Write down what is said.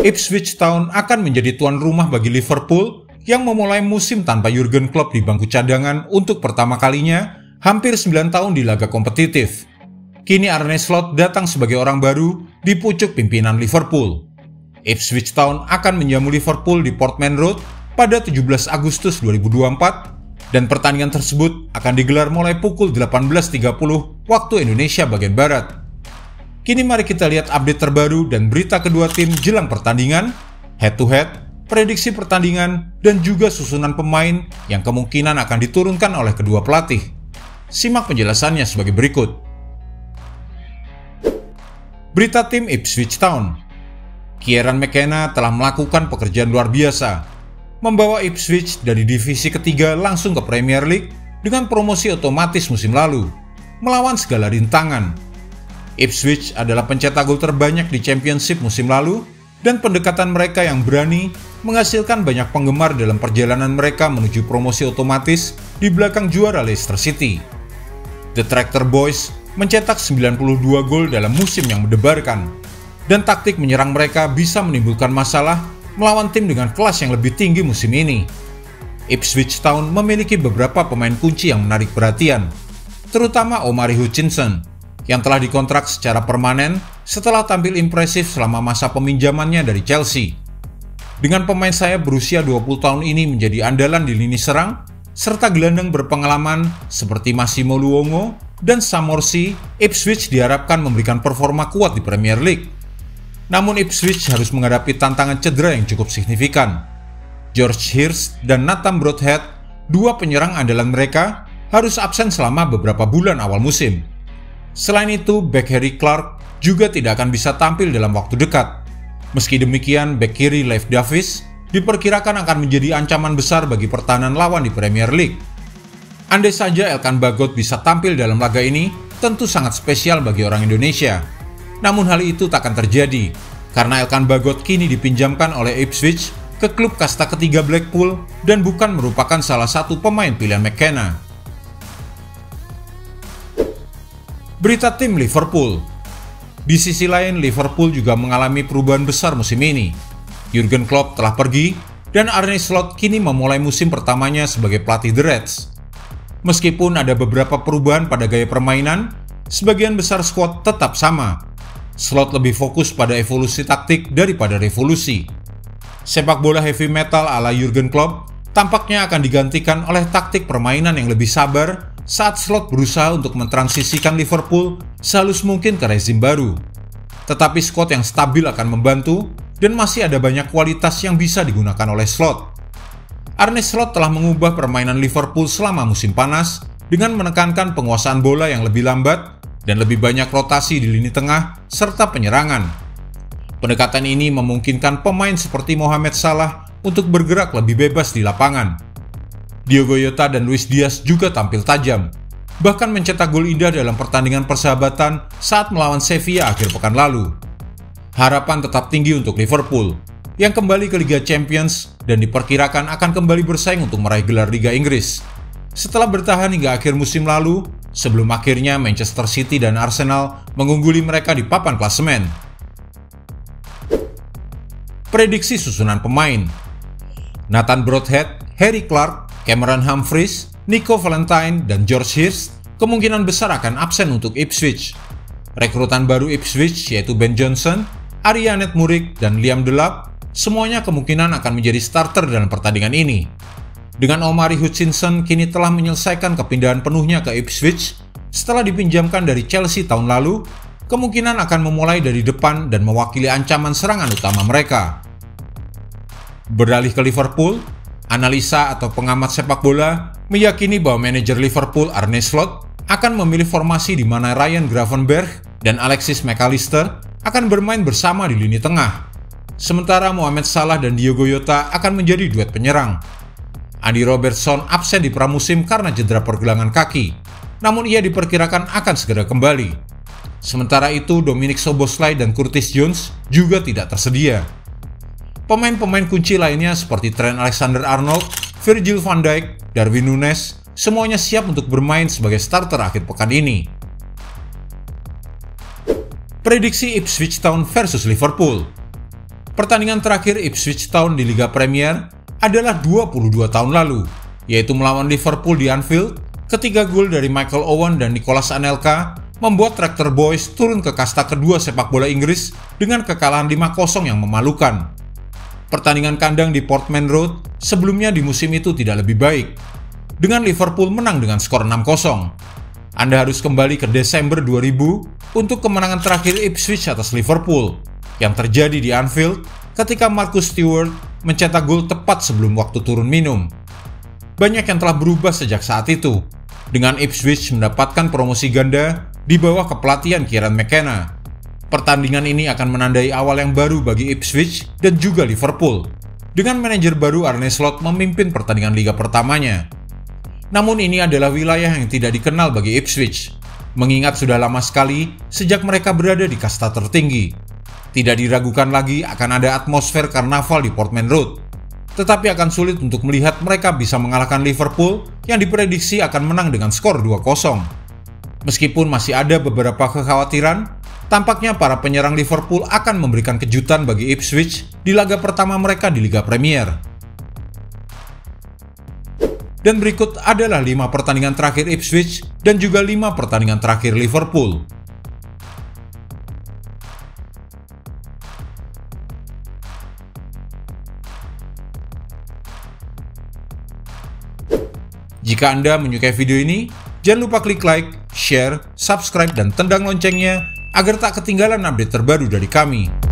Ipswich Town akan menjadi tuan rumah bagi Liverpool yang memulai musim tanpa Jurgen Klopp di bangku cadangan untuk pertama kalinya hampir 9 tahun di laga kompetitif. Kini Arne Slot datang sebagai orang baru di pucuk pimpinan Liverpool. Ipswich Town akan menjamu Liverpool di Portman Road pada 17 Agustus 2024 dan pertandingan tersebut akan digelar mulai pukul 18.30 waktu Indonesia bagian Barat. Kini mari kita lihat update terbaru dan berita kedua tim jelang pertandingan, head-to-head, prediksi pertandingan, dan juga susunan pemain yang kemungkinan akan diturunkan oleh kedua pelatih. Simak penjelasannya sebagai berikut. Berita tim Ipswich Town. Kieran McKenna telah melakukan pekerjaan luar biasa, membawa Ipswich dari divisi ketiga langsung ke Premier League dengan promosi otomatis musim lalu, melawan segala rintangan. Ipswich adalah pencetak gol terbanyak di Championship musim lalu dan pendekatan mereka yang berani menghasilkan banyak penggemar dalam perjalanan mereka menuju promosi otomatis di belakang juara Leicester City. The Tractor Boys mencetak 92 gol dalam musim yang mendebarkan dan taktik menyerang mereka bisa menimbulkan masalah melawan tim dengan kelas yang lebih tinggi musim ini. Ipswich Town memiliki beberapa pemain kunci yang menarik perhatian, terutama Omari Hutchinson yang telah dikontrak secara permanen setelah tampil impresif selama masa peminjamannya dari Chelsea. Dengan pemain sayap berusia 20 tahun ini menjadi andalan di lini serang, serta gelandang berpengalaman seperti Massimo Luongo dan Sam Morsy, Ipswich diharapkan memberikan performa kuat di Premier League. Namun Ipswich harus menghadapi tantangan cedera yang cukup signifikan. George Hirst dan Nathan Broadhead, dua penyerang andalan mereka, harus absen selama beberapa bulan awal musim. Selain itu, bek Harry Clark juga tidak akan bisa tampil dalam waktu dekat. Meski demikian, bek kiri Leif Davis diperkirakan akan menjadi ancaman besar bagi pertahanan lawan di Premier League. Andai saja Elkan Bagot bisa tampil dalam laga ini, tentu sangat spesial bagi orang Indonesia. Namun hal itu tak akan terjadi, karena Elkan Bagot kini dipinjamkan oleh Ipswich ke klub kasta ketiga Blackpool dan bukan merupakan salah satu pemain pilihan McKenna. Berita tim Liverpool. Di sisi lain, Liverpool juga mengalami perubahan besar musim ini. Jurgen Klopp telah pergi dan Arne Slot kini memulai musim pertamanya sebagai pelatih The Reds. Meskipun ada beberapa perubahan pada gaya permainan, sebagian besar skuad tetap sama. Slot lebih fokus pada evolusi taktik daripada revolusi. Sepak bola heavy metal ala Jurgen Klopp tampaknya akan digantikan oleh taktik permainan yang lebih sabar saat Slot berusaha untuk mentransisikan Liverpool sehalus mungkin ke rezim baru. Tetapi skuad yang stabil akan membantu dan masih ada banyak kualitas yang bisa digunakan oleh Slot. Arne Slot telah mengubah permainan Liverpool selama musim panas dengan menekankan penguasaan bola yang lebih lambat dan lebih banyak rotasi di lini tengah serta penyerangan. Pendekatan ini memungkinkan pemain seperti Mohamed Salah untuk bergerak lebih bebas di lapangan. Diogo Jota dan Luis Diaz juga tampil tajam, bahkan mencetak gol indah dalam pertandingan persahabatan saat melawan Sevilla akhir pekan lalu. Harapan tetap tinggi untuk Liverpool, yang kembali ke Liga Champions dan diperkirakan akan kembali bersaing untuk meraih gelar Liga Inggris. Setelah bertahan hingga akhir musim lalu, sebelum akhirnya Manchester City dan Arsenal mengungguli mereka di papan klasemen. Prediksi susunan pemain. Nathan Broadhead, Harry Clark, Cameron Humphreys, Nico Valentine, dan George Hirst kemungkinan besar akan absen untuk Ipswich. Rekrutan baru Ipswich yaitu Ben Johnson, Arianet Muric, dan Liam Delap semuanya kemungkinan akan menjadi starter dalam pertandingan ini. Dengan Omari Hutchinson kini telah menyelesaikan kepindahan penuhnya ke Ipswich setelah dipinjamkan dari Chelsea tahun lalu, kemungkinan akan memulai dari depan dan mewakili ancaman serangan utama mereka. Beralih ke Liverpool, analisa atau pengamat sepak bola meyakini bahwa manajer Liverpool Arne Slot akan memilih formasi di mana Ryan Gravenberch dan Alexis McAllister akan bermain bersama di lini tengah. Sementara Mohamed Salah dan Diogo Jota akan menjadi duet penyerang. Andy Robertson absen di pramusim karena cedera pergelangan kaki, namun ia diperkirakan akan segera kembali. Sementara itu, Dominic Szoboszlai dan Curtis Jones juga tidak tersedia. Pemain-pemain kunci lainnya seperti Trent Alexander-Arnold, Virgil van Dijk, Darwin Núñez, semuanya siap untuk bermain sebagai starter akhir pekan ini. Prediksi Ipswich Town versus Liverpool. Pertandingan terakhir Ipswich Town di Liga Premier adalah 22 tahun lalu, yaitu melawan Liverpool di Anfield. Ketiga gol dari Michael Owen dan Nicolas Anelka membuat Tractor Boys turun ke kasta kedua sepak bola Inggris dengan kekalahan 5-0 yang memalukan. Pertandingan kandang di Portman Road sebelumnya di musim itu tidak lebih baik, dengan Liverpool menang dengan skor 6-0. Anda harus kembali ke Desember 2000 untuk kemenangan terakhir Ipswich atas Liverpool, yang terjadi di Anfield ketika Marcus Stewart mencetak gol tepat sebelum waktu turun minum. Banyak yang telah berubah sejak saat itu, dengan Ipswich mendapatkan promosi ganda di bawah kepelatihan Kieran McKenna. Pertandingan ini akan menandai awal yang baru bagi Ipswich dan juga Liverpool, dengan manajer baru Arne Slot memimpin pertandingan liga pertamanya. Namun ini adalah wilayah yang tidak dikenal bagi Ipswich, mengingat sudah lama sekali sejak mereka berada di kasta tertinggi. Tidak diragukan lagi akan ada atmosfer karnaval di Portman Road, tetapi akan sulit untuk melihat mereka bisa mengalahkan Liverpool yang diprediksi akan menang dengan skor 2-0. Meskipun masih ada beberapa kekhawatiran, tampaknya para penyerang Liverpool akan memberikan kejutan bagi Ipswich di laga pertama mereka di Liga Premier. Dan berikut adalah 5 pertandingan terakhir Ipswich dan juga 5 pertandingan terakhir Liverpool. Jika Anda menyukai video ini, jangan lupa klik like, share, subscribe, dan tendang loncengnya agar tak ketinggalan update terbaru dari kami.